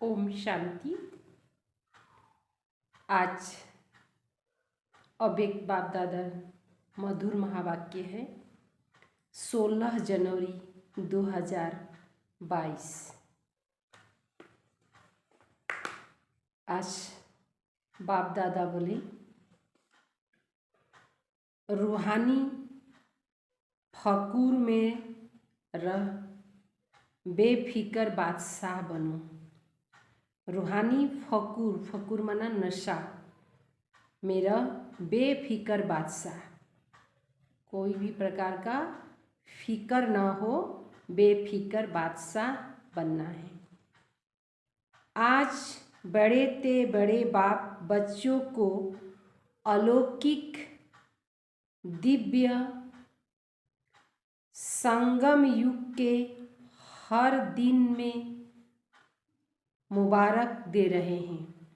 ओम शांति। आज अब एक बाप दादा मधुर महावाक्य है। 16 जनवरी 2022। आज बाप दादा बोले, रूहानी फकूर में रह बेफिकर बादशाह बनो। रूहानी फकूर माना नशा, मेरा बेफिकर बादशाह, कोई भी प्रकार का फिकर ना हो, बेफिकर बादशाह बनना है। आज बड़े ते बड़े बाप बच्चों को अलौकिक दिव्य संगम युग के हर दिन में मुबारक दे रहे हैं।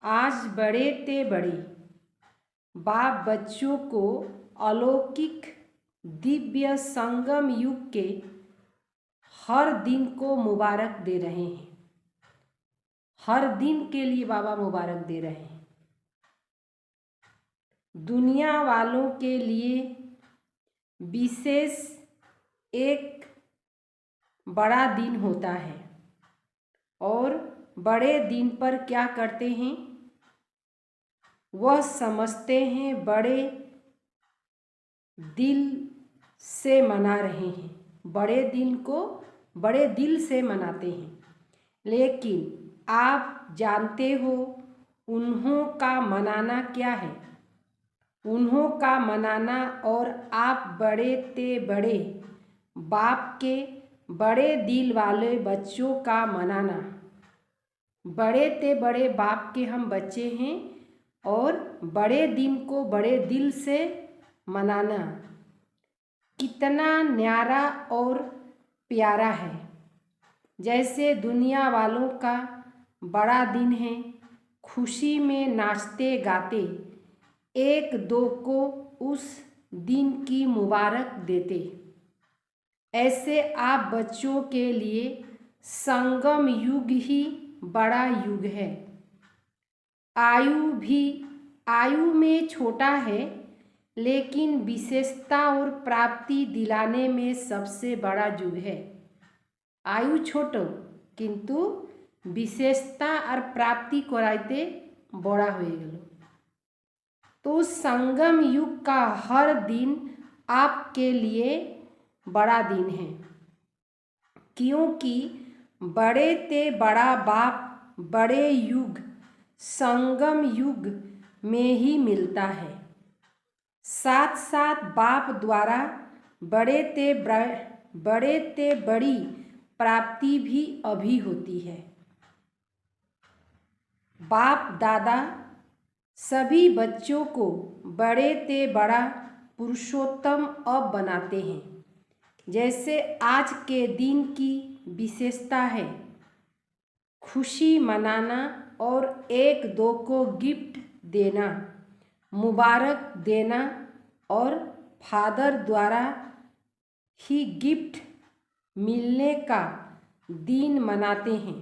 आज बड़े ते बड़े बाप बच्चों को अलौकिक दिव्य संगम युग के हर दिन को मुबारक दे रहे हैं। हर दिन के लिए बाबा मुबारक दे रहे हैं। दुनिया वालों के लिए विशेष एक बड़ा दिन होता है और बड़े दिन पर क्या करते हैं, वह समझते हैं बड़े दिल से मना रहे हैं। बड़े दिन को बड़े दिल से मनाते हैं, लेकिन आप जानते हो उन्हों का मनाना क्या है। उन्हों का मनाना और आप बड़े ते बड़े बाप के बड़े दिल वाले बच्चों का मनाना। बड़े ते बड़े बाप के हम बच्चे हैं और बड़े दिन को बड़े दिल से मनाना कितना न्यारा और प्यारा है। जैसे दुनिया वालों का बड़ा दिन है, खुशी में नाचते गाते एक दो को उस दिन की मुबारक देते, ऐसे आप बच्चों के लिए संगम युग ही बड़ा युग है। आयु में छोटा है, लेकिन विशेषता और प्राप्ति दिलाने में सबसे बड़ा युग है। आयु छोटो किंतु विशेषता और प्राप्ति कराइते बड़ा हो गलो। तो संगम युग का हर दिन आपके लिए बड़ा दिन है, क्योंकि बड़े ते बड़ा बाप बड़े युग संगम युग में ही मिलता है। साथ साथ बाप द्वारा बड़े ते बड़ी प्राप्ति भी अभी होती है। बाप दादा सभी बच्चों को बड़े ते बड़ा पुरुषोत्तम अब बनाते हैं। जैसे आज के दिन की विशेषता है खुशी मनाना और एक दो को गिफ्ट देना, मुबारक देना, और फादर द्वारा ही गिफ्ट मिलने का दिन मनाते हैं।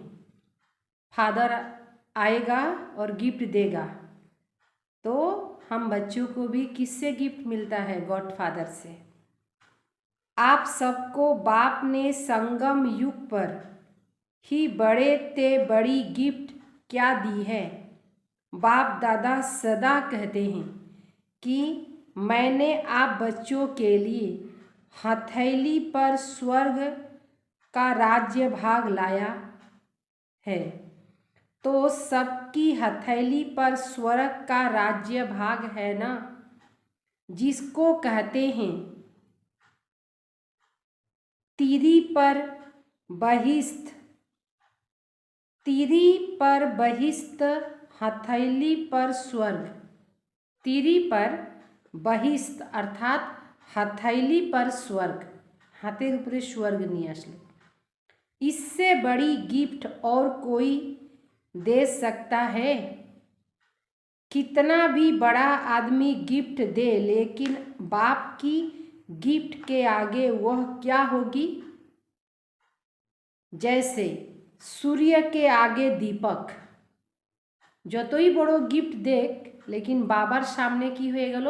फादर आएगा और गिफ्ट देगा, तो हम बच्चों को भी किससे गिफ्ट मिलता है? गॉड फादर से। आप सबको बाप ने संगम युग पर ही बड़े ते बड़ी गिफ्ट क्या दी है? बाप दादा सदा कहते हैं कि मैंने आप बच्चों के लिए हथेली पर स्वर्ग का राज्य भाग लाया है। तो सबकी हथेली पर स्वर्ग का राज्य भाग है ना, जिसको कहते हैं तीरी पर बहिस्त हथेली पर स्वर्ग। तीरी पर बहिस्त अर्थात हथेली पर स्वर्ग, हाथेर ऊपर स्वर्ग नहीं असले। इससे बड़ी गिफ्ट और कोई दे सकता है? कितना भी बड़ा आदमी गिफ्ट दे, लेकिन बाप की गिफ्ट के आगे वह क्या होगी? जैसे सूर्य के आगे दीपक। যতই বড় গিফট দেখ লেকিন বাবার সামনে কি হয়ে গেল,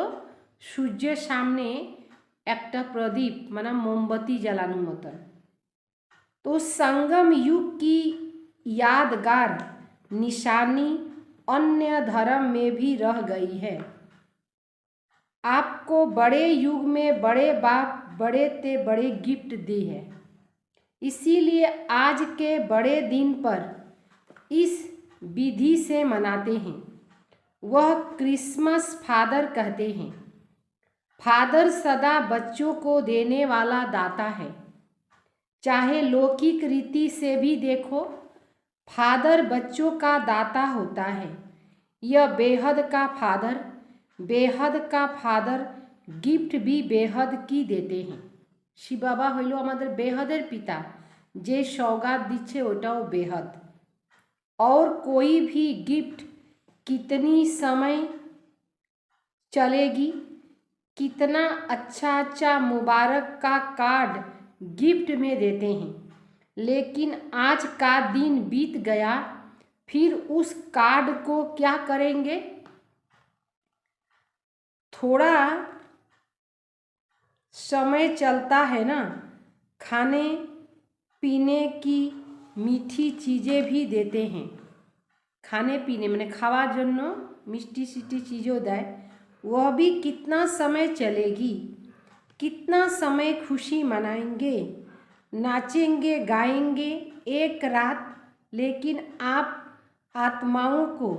সূর্যের সামনে একটা প্রদীপ মানে মোমবাতি জ্বালানোর মতন। तो संगम युग की यादगार निशानी अन्य धर्म में भी रह गई है। आपको बड़े युग में बड़े बाप बड़े ते बड़े गिफ्ट दी है, इसीलिए आज के बड़े दिन पर इस विधि से मनाते हैं। वह क्रिसमस फादर कहते हैं। फादर सदा बच्चों को देने वाला दाता है। चाहे लौकिक रीति से भी देखो, फादर बच्चों का दाता होता है। यह बेहद का फादर गिफ्ट भी बेहद की देते हैं। शिव बाबा हইল আমাদের বেহদের পিতা, যে সওগাত দিচ্ছে ওটাও বেহদ। और कोई भी गिफ्ट कितनी समय चलेगी, कितना अच्छा मुबारक का कार्ड गिफ्ट में देते हैं, लेकिन आज का दिन बीत गया, फिर उस कार्ड को क्या करेंगे। थोड़ा समय चलता है ना, खाने पीने की मीठी चीज़ें भी देते हैं। खाने पीने मैंने खावा जन्नो मिष्टी सिटी चीज़ों देय, वह भी कितना समय चलेगी, कितना समय खुशी मनाएंगे, नाचेंगे गाएंगे एक रात। लेकिन आप आत्माओं को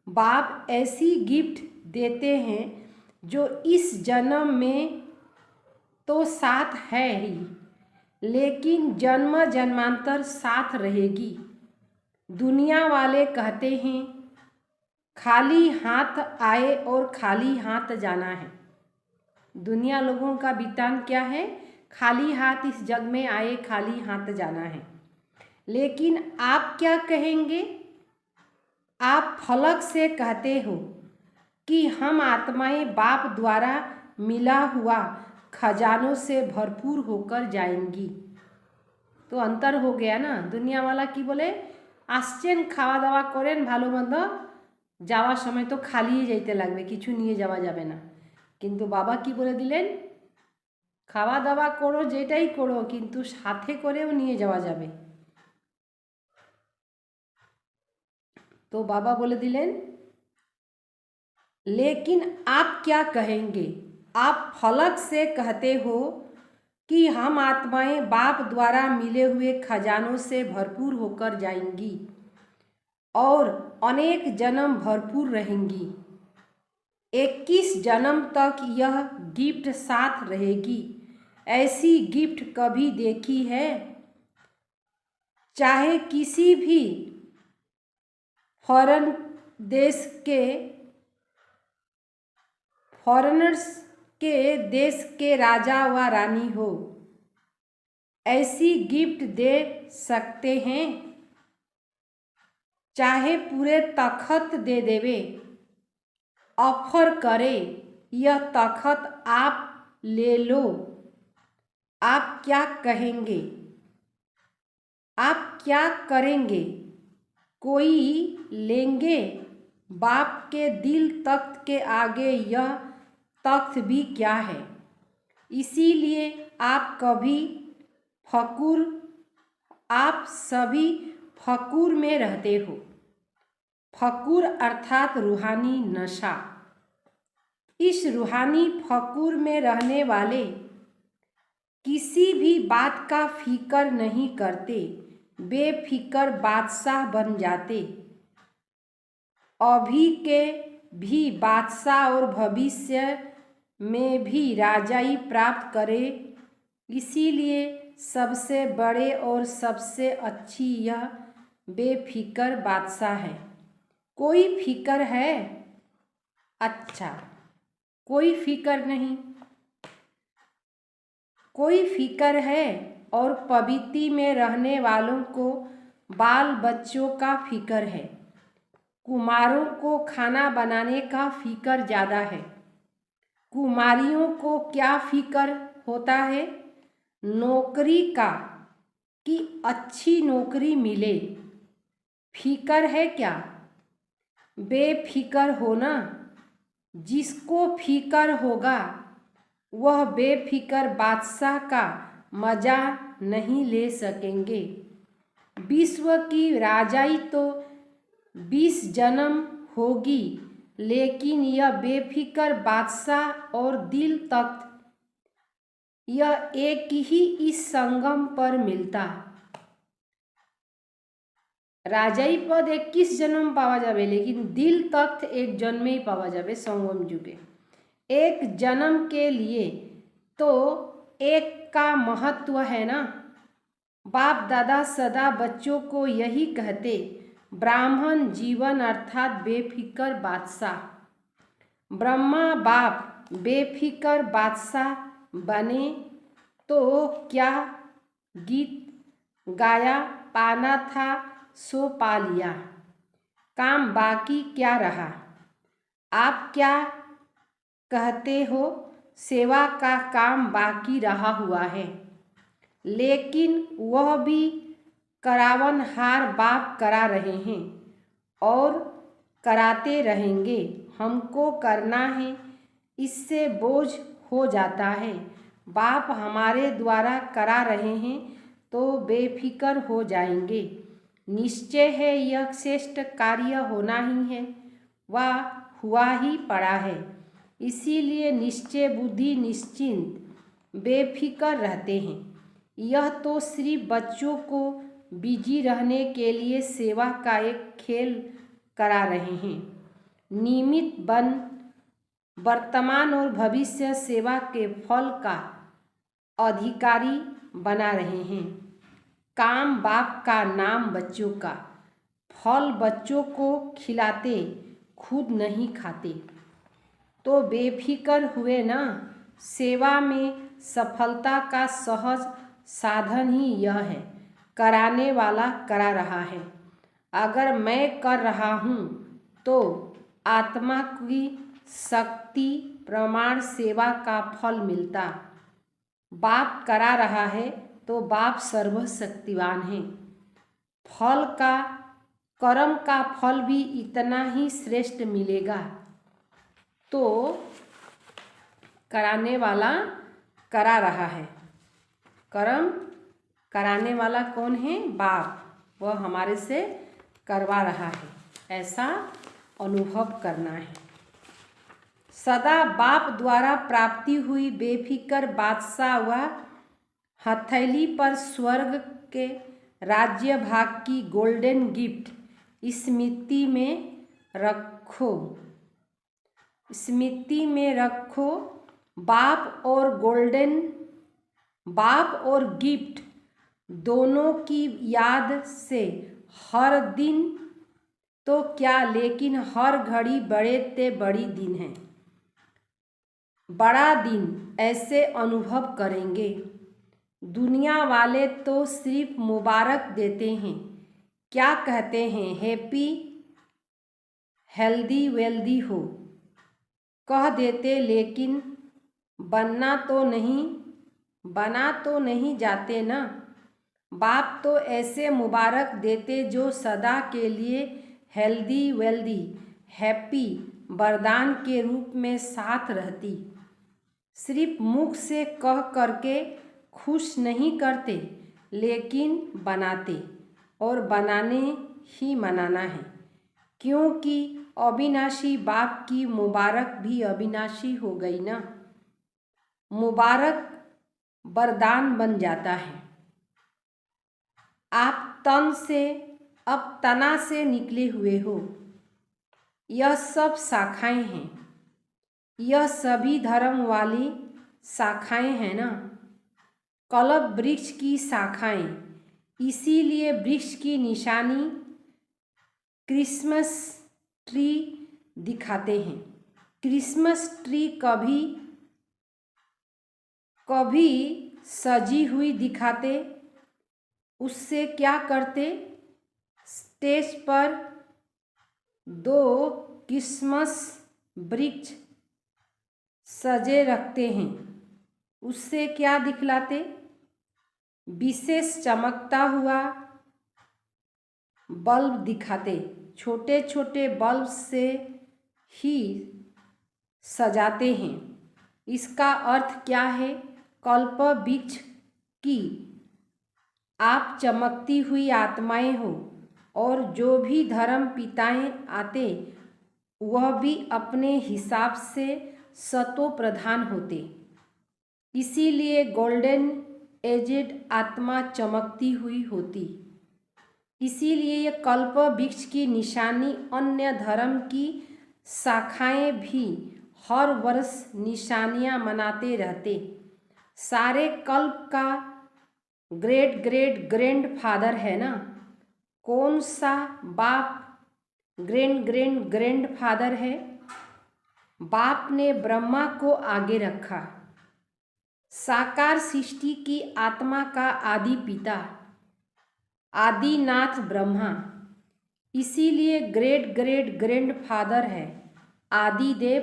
बाप ऐसी गिफ्ट देते हैं जो इस जन्म में तो साथ है ही, लेकिन जन्म जन्मांतर साथ रहेगी। दुनिया वाले कहते हैं खाली हाथ आए और खाली हाथ जाना है। दुनिया लोगों का बितान क्या है, खाली हाथ इस जग में आए खाली हाथ जाना है। लेकिन आप क्या कहेंगे, आप फलक से कहते हो कि हम आत्माएं बाप द्वारा मिला हुआ खजानों से भरपूर होकर जाएंगी। तो अंतर हो गया ना। दुनिया वाला की बोले आसছেন খাওয়া দাওয়া করেন ভালো মন্দ, যাওয়ার সময় তো খালিয়ে যেতে লাগবে, কিছু নিয়ে যাওয়া যাবে না। কিন্তু বাবা কি বলে দিলেন, খাওয়া দাওয়া করো যেটাই করো কিন্তু সাথে করেও নিয়ে যাওয়া যাবে। তো বাবা বলে দিলেন लेकिन आप क्या कहेंगे, आप फलक से कहते हो कि हम आत्माएं बाप द्वारा मिले हुए खजानों से भरपूर होकर जाएंगी और अनेक जन्म भरपूर रहेंगी। 21 जन्म तक यह गिफ्ट साथ रहेगी। ऐसी गिफ्ट कभी देखी है। चाहे किसी भी फॉरेनर्स के देश के राजा व रानी हो, ऐसी गिफ्ट दे सकते हैं। चाहे पूरे तखत दे देवे, ऑफर करे यह तखत आप ले लो। आप क्या कहेंगे, आप क्या करेंगे, कोई लेंगे। बाप के दिल तख्त के आगे यह तख्त भी क्या है। इसीलिए आप सभी फकूर में रहते हो। फकूर अर्थात रूहानी नशा। इस रूहानी फकूर में रहने वाले किसी भी बात का फिक्र नहीं करते, बेफिक्र बादशाह बन जाते। अभी के भी बादशाह और भविष्य में भी राजाई प्राप्त करे। इसीलिए सबसे बड़े और सबसे अच्छी यह बेफिक्र बादशाह है। कोई फिक्र है, अच्छा कोई फिक्र नहीं, कोई फिक्र है। और पवित्री में रहने वालों को बाल बच्चों का फिक्र है। कुमारों को खाना बनाने का फिक्र ज़्यादा है। कुमारियों को क्या फिक्र होता है, नौकरी का कि अच्छी नौकरी मिले। फिकर है क्या? बेफिक्र होना। जिसको फिकर होगा वह बेफिक्र बादशाह का मजा नहीं ले सकेंगे। विश्व की राजाई तो 20 जन्म होगी, लेकिन यह बेफिक्र बादशाह और दिल तख्त यह एक ही इस संगम पर मिलता। राजाई पद 21 जन्म पावा जावे, लेकिन दिल तख्त एक जन्म ही पावा जावे संगम जुगे। एक जन्म के लिए तो एक का महत्व है ना। बाप दादा सदा बच्चों को यही कहते, ब्राह्मण जीवन अर्थात बेफिक्र बादशाह। ब्रह्मा बाप बेफिक्र बादशाह बने तो क्या गीत गाया, पाना था सो पा लिया, काम बाकी क्या रहा। आप क्या कहते हो? सेवा का काम बाकी रहा हुआ है, लेकिन वह भी करावनहार बाप करा रहे हैं और कराते रहेंगे। हमको करना है, इससे बोझ हो जाता है। बाप हमारे द्वारा करा रहे हैं तो बेफिक्र हो जाएंगे। निश्चय है यह श्रेष्ठ कार्य होना ही है, वह हुआ ही पड़ा है। इसीलिए निश्चय बुद्धि निश्चिंत बेफिक्र रहते हैं। यह तो सिर्फ बच्चों को बिजी रहने के लिए सेवा का एक खेल करा रहे हैं। नियमित बन वर्तमान और भविष्य सेवा के फल का अधिकारी बना रहे हैं। काम बाप का, नाम बच्चों का, फल बच्चों को खिलाते, खुद नहीं खाते। तो बेफिक्र हुए ना। सेवा में सफलता का सहज साधन ही यह है, कराने वाला करा रहा है। अगर मैं कर रहा हूँ तो आत्मा की शक्ति प्रमाण सेवा का फल मिलता। बाप करा रहा है तो बाप सर्वशक्तिवान है। फल का, कर्म का फल भी इतना ही श्रेष्ठ मिलेगा। तो कराने वाला करा रहा है, कर्म कराने वाला कौन है? बाप, वह हमारे से करवा रहा है, ऐसा अनुभव करना है। सदा बाप द्वारा प्राप्ति हुई बेफिक्र बादशाह व हथेली पर स्वर्ग के राज्य भाग की गोल्डन गिफ्ट स्मृति में रखो। स्मृति में रखो। बाप और गिफ्ट दोनों की याद से हर दिन तो क्या, लेकिन हर घड़ी बड़े ते बड़ी दिन है, बड़ा दिन ऐसे अनुभव करेंगे। दुनिया वाले तो सिर्फ मुबारक देते हैं, क्या कहते हैं? हैप्पी हेल्दी वेल्दी हो कह देते, लेकिन बना तो नहीं जाते ना। बाप तो ऐसे मुबारक देते जो सदा के लिए हेल्दी वेल्दी हैप्पी वरदान के रूप में साथ रहती। सिर्फ मुख से कह करके खुश नहीं करते, लेकिन बनाते, और बनाने ही मनाना है, क्योंकि अविनाशी बाप की मुबारक भी अविनाशी हो गई ना। मुबारक वरदान बन जाता है। आप अब तना से निकले हुए हो। यह सब शाखाएं हैं, यह सभी धर्म वाली शाखाएं हैं ना। कल्प वृक्ष की शाखाएं, इसीलिए वृक्ष की निशानी क्रिसमस ट्री दिखाते हैं। क्रिसमस ट्री कभी सजी हुई दिखाते, उससे क्या करते? स्टेज पर 2 क्रिसमस वृक्ष सजे रखते हैं, उससे क्या दिखलाते? विशेष चमकता हुआ बल्ब दिखाते। छोटे छोटे बल्ब से ही सजाते हैं। इसका अर्थ क्या है? कल्प वृक्ष की आप चमकती हुई आत्माएं हो, और जो भी धर्म पिताएं आते वह भी अपने हिसाब से सतो प्रधान होते। इसीलिए गोल्डन एजेड आत्मा चमकती हुई होती। इसीलिए ये कल्प वृक्ष की निशानी अन्य धर्म की शाखाएं भी हर वर्ष निशानियां मनाते रहते। सारे कल्प का ग्रेट ग्रेट ग्रैंडफादर है ना। कौन सा बाप ग्रैंडफादर है? बाप ने ब्रह्मा को आगे रखा। साकार सृष्टि की आत्मा का आदि पिता आदिनाथ ब्रह्मा। इसीलिए ग्रेट ग्रेट ग्रैंडफादर है। आदिदेव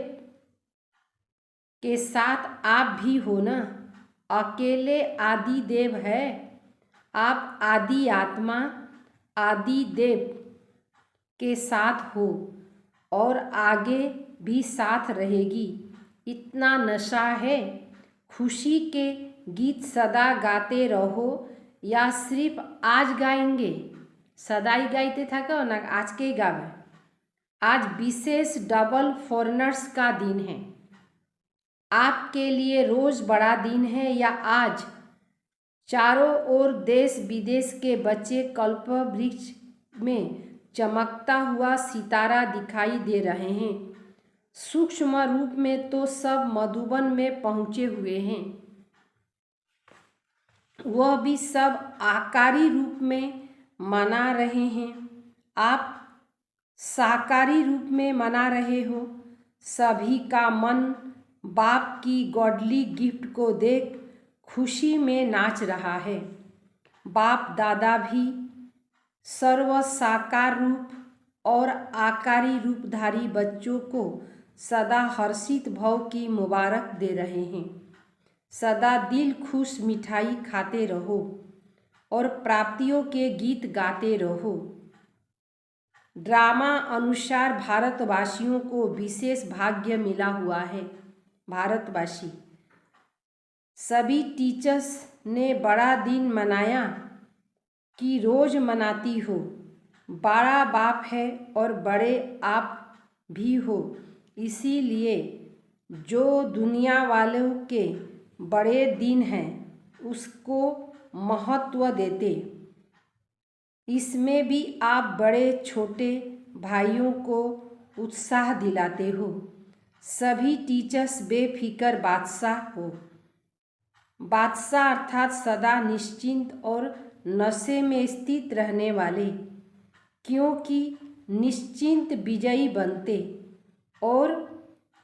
के साथ आप भी हो ना। अकेले आदिदेव है, आप आदि आत्मा आदिदेव के साथ हो और आगे भी साथ रहेगी। इतना नशा है। खुशी के गीत सदा गाते रहो, या सिर्फ आज गाएंगे? सदा ही गाइते था क्या ना, आज के ही गावे? आज विशेष डबल फॉरेनर्स का दिन है। आपके लिए रोज बड़ा दिन है, या आज चारों ओर देश विदेश के बच्चे कल्प वृक्ष में चमकता हुआ सितारा दिखाई दे रहे हैं। सूक्ष्म रूप में तो सब मधुबन में पहुँचे हुए हैं, वह भी सब आकारी रूप में मना रहे हैं। आप साकारी रूप में मना रहे हो। सभी का मन बाप की गॉडली गिफ्ट को देख खुशी में नाच रहा है। बाप दादा भी सर्व साकार रूप और आकारी रूपधारी बच्चों को सदा हर्षित भव की मुबारक दे रहे हैं। सदा दिल खुश मिठाई खाते रहो और प्राप्तियों के गीत गाते रहो। ड्रामा अनुसार भारतवासियों को विशेष भाग्य मिला हुआ है। भारतवासी सभी टीचर्स ने बड़ा दिन मनाया कि रोज मनाती हो। बड़ा बाप है और बड़े आप भी हो। इसीलिए जो दुनिया वालों के बड़े दिन हैं उसको महत्व देते। इसमें भी आप बड़े छोटे भाइयों को उत्साह दिलाते हो। सभी टीचर्स बेफिक्र बादशाह हो। बादशाह अर्थात सदा निश्चिंत और नशे में स्थित रहने वाले, क्योंकि निश्चिंत विजयी बनते और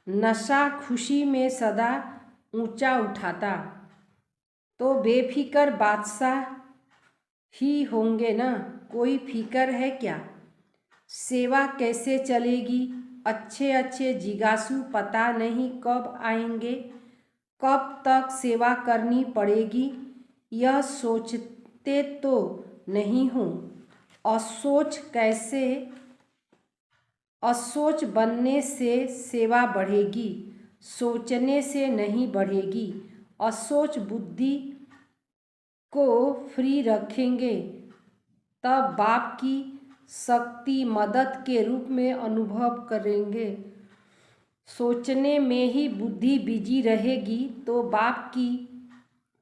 नशा खुशी में सदा ऊंचा उठाता। तो बेफिक्र बादशाह ही होंगे ना। कोई फिक्र है क्या? सेवा कैसे चलेगी? अच्छे अच्छे जिज्ञासु पता नहीं कब आएंगे, कब तक सेवा करनी पड़ेगी, यह सोचते तो नहीं हूँ। असोच बनने से सेवा बढ़ेगी, सोचने से नहीं बढ़ेगी। असोच बुद्धि को फ्री रखेंगे तब बाप की शक्ति मदद के रूप में अनुभव करेंगे। सोचने में ही बुद्धि बिजी रहेगी तो बाप की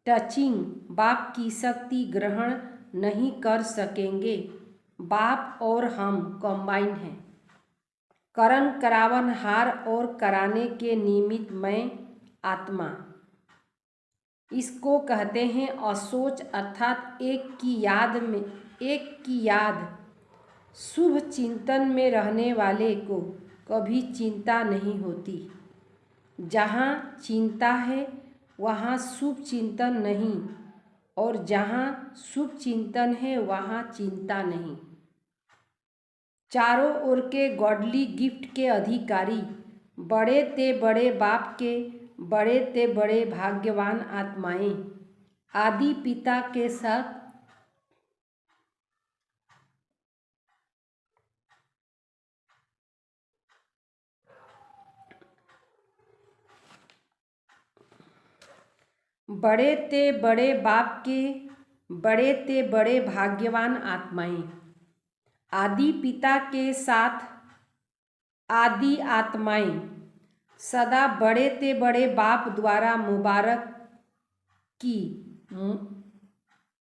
टचिंग, बाप की शक्ति ग्रहण नहीं कर सकेंगे। बाप और हम कंबाइंड हैं। करण करावन हार और कराने के निमित्त मैं आत्मा। इसको कहते हैं असोच, अर्थात एक की याद। शुभ चिंतन में रहने वाले को कभी चिंता नहीं होती। जहाँ चिंता है वहाँ शुभ चिंतन नहीं, और जहाँ शुभ चिंतन है वहाँ चिंता नहीं। चारों ओर के गॉडली गिफ्ट के अधिकारी बड़े ते बड़े बाप के बड़े ते बड़े भाग्यवान आत्माएं। आदि पिता के साथ बड़े ते बड़े बाप के बड़े ते बड़े भाग्यवान आत्माएं। आदि पिता के साथ आदि आत्माएं सदा बड़े ते बड़े बाप द्वारा मुबारक की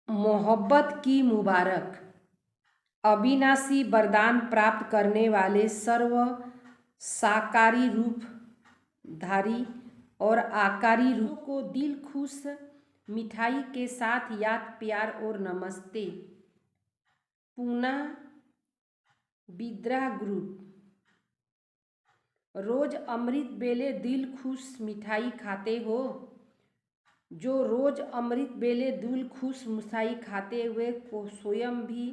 मोहब्बत की मुबारक अविनाशी वरदान प्राप्त करने वाले सर्व साकारी रूप धारी और आकारी रूप को दिल खुश मिठाई के साथ याद प्यार और नमस्ते। Poona withdraw group. रोज अमृत बेले दिल खुश मिठाई खाते हो। जो रोज अमृत बेले दिल खुश मिठाई खाते हुए को स्वयं भी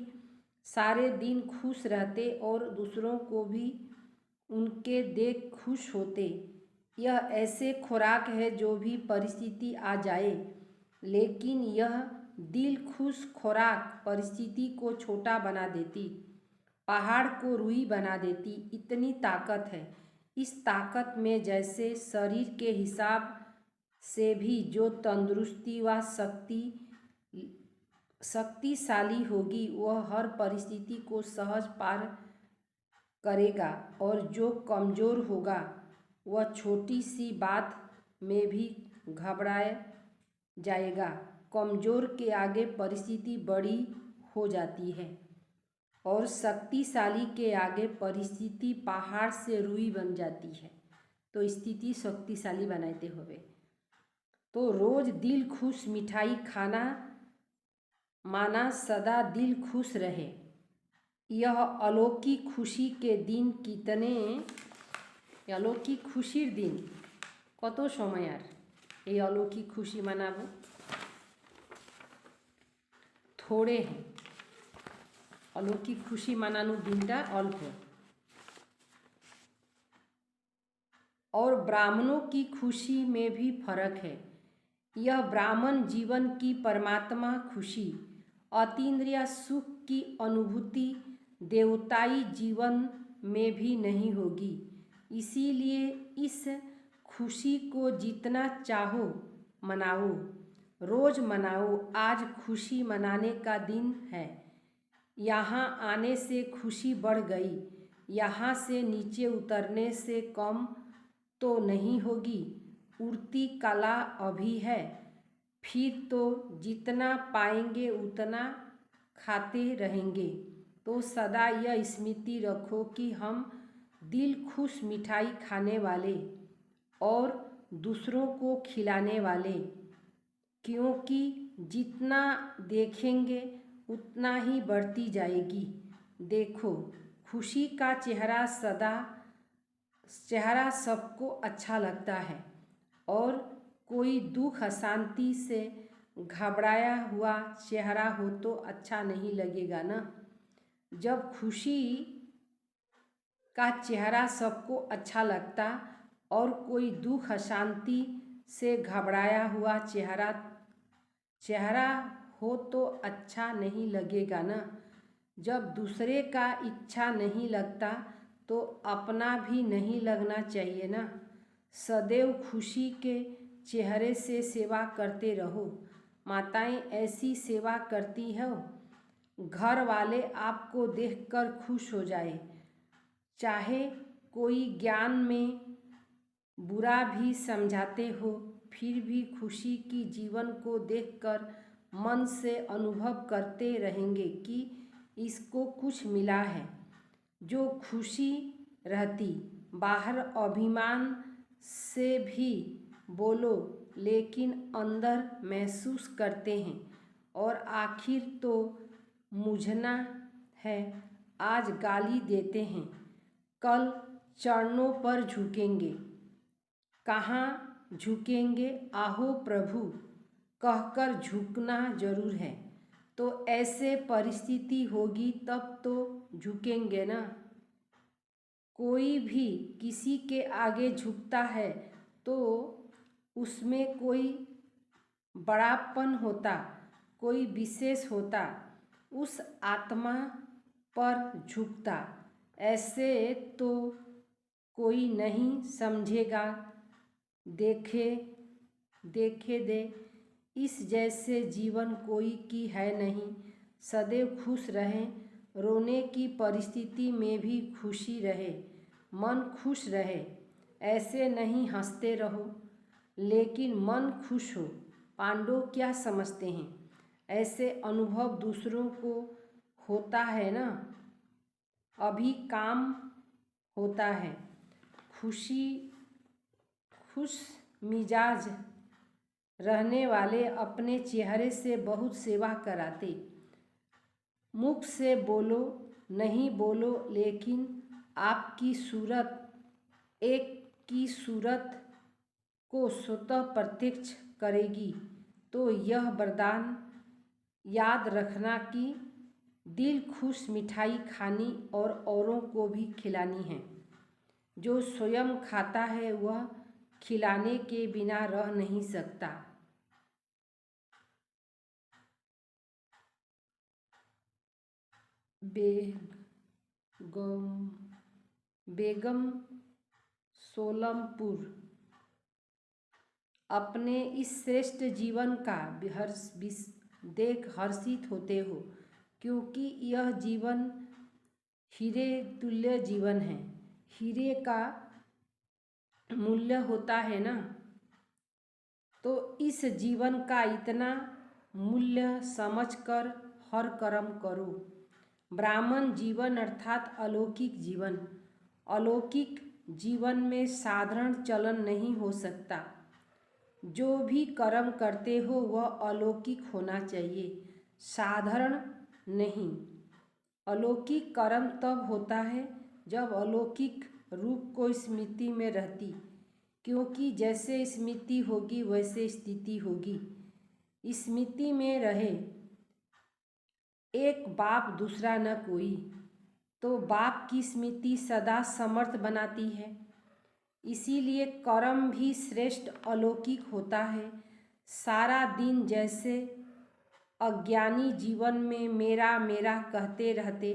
सारे दिन खुश रहते और दूसरों को भी उनके देख खुश होते। यह ऐसे खुराक है जो भी परिस्थिति आ जाए, लेकिन यह दिल खुश खुराक परिस्थिति को छोटा बना देती, पहाड़ को रुई बना देती। इतनी ताकत है इस ताकत में, जैसे शरीर के हिसाब से भी जो तंदुरुस्ती व शक्तिशाली होगी वह हर परिस्थिति को सहज पार करेगा, और जो कमज़ोर होगा वह छोटी सी बात में भी घबरा जाएगा। कमज़ोर के आगे परिस्थिति बड़ी हो जाती है और शक्तिशाली के आगे परिस्थिति पहाड़ से रुई बन जाती है। तो स्थिति शक्तिशाली बनाते हुए तो रोज़ दिल खुश मिठाई खाना माना सदा दिल खुश रहे। यह अलौकिक खुशी के दिन कितने अलौकिक खुशिर दिन कत समय आर ये अलौकिक खुशी मानाबो थोड़े हैं। अलौकिक खुशी मानानो दिनटा अल्प और ब्राह्मणों की खुशी में भी फर्क है। यह ब्राह्मण जीवन की परमात्मा खुशी अतीन्द्रिय सुख की अनुभूति देवताई जीवन में भी नहीं होगी। इसीलिए इस खुशी को जितना चाहो मनाओ, रोज़ मनाओ। आज खुशी मनाने का दिन है। यहाँ आने से खुशी बढ़ गई, यहाँ से नीचे उतरने से कम तो नहीं होगी। उड़ती कला अभी है, फिर तो जितना पाएंगे उतना खाते रहेंगे। तो सदा यह स्मृति रखो कि हम दिल खुश मिठाई खाने वाले और दूसरों को खिलाने वाले, क्योंकि जितना देखेंगे उतना ही बढ़ती जाएगी। देखो खुशी का चेहरा सबको अच्छा लगता है, और कोई दुख अशांति से घबराया हुआ चेहरा हो तो अच्छा नहीं लगेगा ना। जब खुशी का चेहरा सबको अच्छा लगता और कोई दुख अशांति से घबराया हुआ चेहरा हो तो अच्छा नहीं लगेगा ना। जब दूसरे का इच्छा नहीं लगता तो अपना भी नहीं लगना चाहिए ना। सदैव खुशी के चेहरे से सेवा करते रहो। माताएं ऐसी सेवा करती हो घर वाले आपको देखकर खुश हो जाए। चाहे कोई ज्ञान में बुरा भी समझाते हो, फिर भी खुशी की जीवन को देखकर मन से अनुभव करते रहेंगे कि इसको कुछ मिला है। जो खुशी रहती बाहर अभिमान से भी बोलो, लेकिन अंदर महसूस करते हैं। और आखिर तो मुझना है, आज गाली देते हैं, कल चरणों पर झुकेंगे। कहाँ झुकेंगे? आहो प्रभु कहकर झुकना जरूर है। तो ऐसे परिस्थिति होगी तब तो झुकेंगे ना। कोई भी किसी के आगे झुकता है तो उसमें कोई बड़ापन होता, कोई विशेष होता, उस आत्मा पर झुकता। ऐसे तो कोई नहीं समझेगा। देखे देखे दे, इस जैसे जीवन कोई की है नहीं। सदैव खुश रहें, रोने की परिस्थिति में भी खुशी रहे, मन खुश रहे। ऐसे नहीं हंसते रहो लेकिन मन खुश हो। पांडव क्या समझते हैं? ऐसे अनुभव दूसरों को होता है ना, अभी काम होता है। खुश मिजाज रहने वाले अपने चेहरे से बहुत सेवा कराते। मुख से बोलो नहीं बोलो, लेकिन आपकी सूरत एक की सूरत को स्वतः प्रत्यक्ष करेगी। तो यह वरदान याद रखना कि दिल खुश मिठाई खानी और औरों को भी खिलानी है। जो स्वयं खाता है वह खिलाने के बिना रह नहीं सकता। बेगम सोलमपुर, अपने इस श्रेष्ठ जीवन का देख हर्षित होते हो, क्योंकि यह जीवन हीरे तुल्य जीवन है। हीरे का मूल्य होता है ना, तो इस जीवन का इतना मूल्य समझकर हर कर्म करो। ब्राह्मण जीवन अर्थात अलौकिक जीवन। अलौकिक जीवन में साधारण चलन नहीं हो सकता। जो भी कर्म करते हो वह अलौकिक होना चाहिए, साधारण नहीं। अलौकिक कर्म तब होता है जब अलौकिक रूप को स्मृति में रहती, क्योंकि जैसे स्मृति होगी वैसे स्थिति होगी। स्मृति में रहे एक बाप दूसरा न कोई, तो बाप की स्मृति सदा समर्थ बनाती है। इसीलिए कर्म भी श्रेष्ठ अलौकिक होता है। सारा दिन जैसे अज्ञानी जीवन में मेरा मेरा कहते रहते,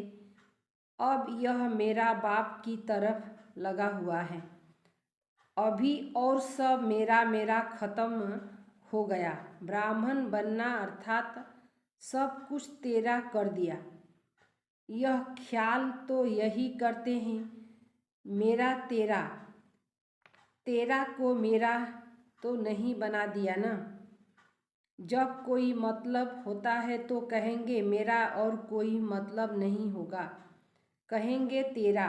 अब यह मेरा बाप की तरफ लगा हुआ है। अभी और सब मेरा मेरा खत्म हो गया। ब्राह्मण बनना अर्थात सब कुछ तेरा कर दिया। यह ख्याल तो यही करते हैं, मेरा तेरा। तेरा को मेरा तो नहीं बना दिया ना। जब कोई मतलब होता है तो कहेंगे मेरा और कोई मतलब नहीं होगा, कहेंगे तेरा।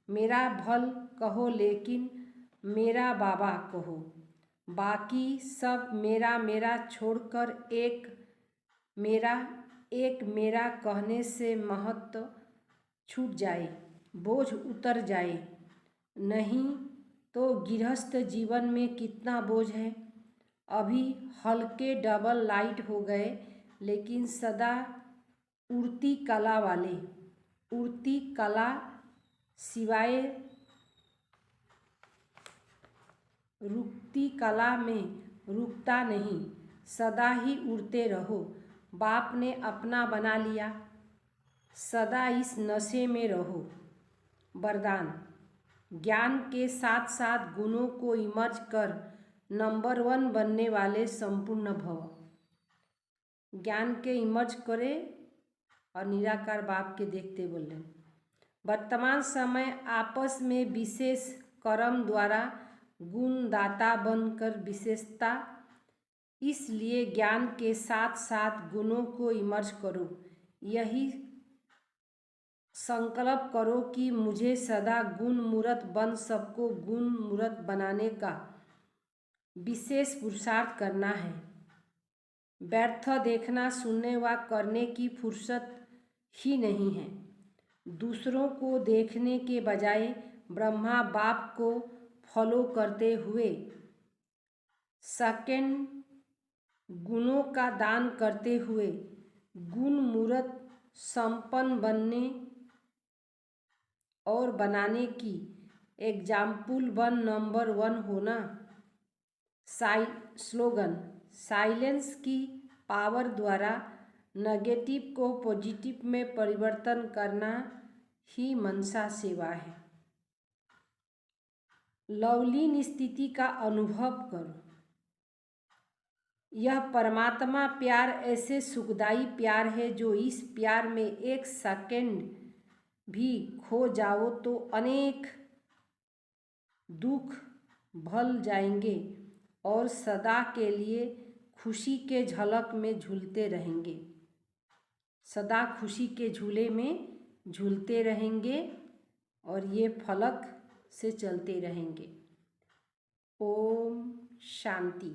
मेरा भल कहो लेकिन मेरा बाबा कहो। बाकी सब मेरा मेरा छोड़कर एक मेरा कहने से महत्व छूट जाए, बोझ उतर जाए। नहीं तो गृहस्थ जीवन में कितना बोझ है। अभी हल्के डबल लाइट हो गए, लेकिन सदा उड़ती कला वाले। उड़ती कला सिवाय रुकती कला में रुकता नहीं, सदा ही उड़ते रहो। बाप ने अपना बना लिया, सदा इस नशे में रहो। वरदान, ज्ञान के साथ साथ गुणों को इमर्ज कर नंबर 1 बनने वाले संपूर्ण भव। ज्ञान के इमर्ज करे और निराकार बाप के देखते बोले। वर्तमान समय आपस में विशेष कर्म द्वारा गुणदाता बनकर विशेषता, इसलिए ज्ञान के साथ साथ गुणों को इमर्ज करो। यही संकल्प करो कि मुझे सदा गुण मूर्त बन सबको गुण मूर्त बनाने का विशेष पुरुषार्थ करना है। व्यर्थ देखना, सुनने व करने की फुर्सत ही नहीं है। दूसरों को देखने के बजाय ब्रह्मा बाप को फॉलो करते हुए सेकंड गुणों का दान करते हुए गुण मूर्त संपन्न बनने और बनाने की एग्जाम्पल 1 नंबर 1 होना। स्लोगन, साइलेंस की पावर द्वारा नेगेटिव को पॉजिटिव में परिवर्तन करना ही मनसा सेवा है। लवलीन स्थिति का अनुभव करो। यह परमात्मा प्यार ऐसे सुखदाई प्यार है जो इस प्यार में एक सेकंड भी खो जाओ तो अनेक दुख भूल जाएंगे और सदा के लिए खुशी के झलक में झूलते रहेंगे, सदा खुशी के झूले में झूलते रहेंगे और ये फलक से चलते रहेंगे। ओम शांति।